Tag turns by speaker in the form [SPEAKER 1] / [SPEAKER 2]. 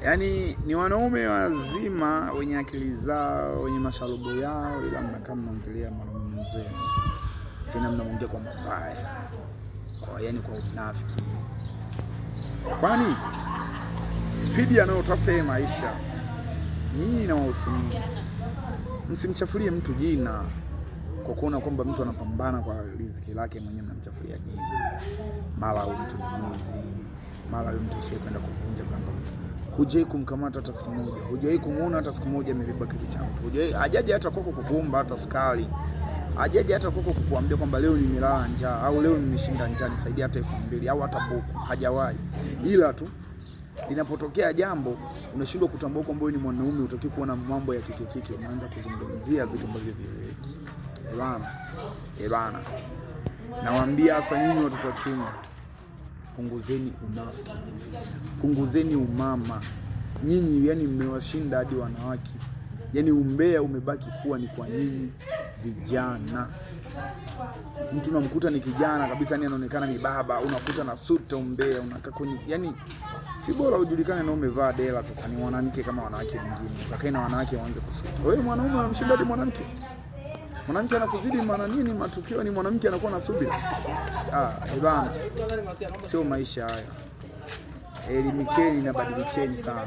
[SPEAKER 1] Yaani ni wanaume wazima wenye akili zao, wenye masharubu yao, ila mnakaa mnaongelea mwanaume mzee. Tena mnaongea kwa mabaya. Yaani kwa unafiki. Kwani spidi anayotafuta yeye maisha, nyinyi inawahusu nini? Msimchafulie mtu jina kwa kuona kwamba mtu anapambana kwa riziki lake mwenyewe, mnamchafulia jina. Mara huyu mtu ni mwizi, mara huyu mtu ishakwenda kuvunja mlango mtu. Hujai kumkamata hata siku moja, hujai kumuona hata siku moja amebeba kitu cha mtu. Hujai hajaje hata kwako kukuomba hata sukari. Hajaje hata kwako kukuambia kwamba leo nimelala njaa au leo nimeshinda njaa nisaidie hata 2000 au hata buku. Hajawahi. Ila tu linapotokea jambo unashindwa kutambua kwamba wewe ni mwanaume, utaki kuona mambo ya kike, unaanza kuzungumzia vitu ambavyo vieleweki. Bana. Nawaambia hasa nyinyi watoto wa kiume, punguzeni unafiki. Punguzeni umama. Nyinyi yani mmewashinda hadi wanawake. Yani umbea umebaki kuwa ni kwa nyinyi vijana. Mtu unamkuta ni kijana kabisa, ni anaonekana ni baba, unakuta na suta umbea, unakaa kwenye yani si bora ujulikane na umevaa dela sasa ni mwanamke kama wanawake wengine. Ukae na wanawake waanze kusuta. Wewe mwanaume unamshinda hadi mwanamke. Mwanamke anakuzidi maana nini? Matukio ni mwanamke anakuwa na subira. Bana. Sio maisha haya. Elimikeni na badilikeni sana.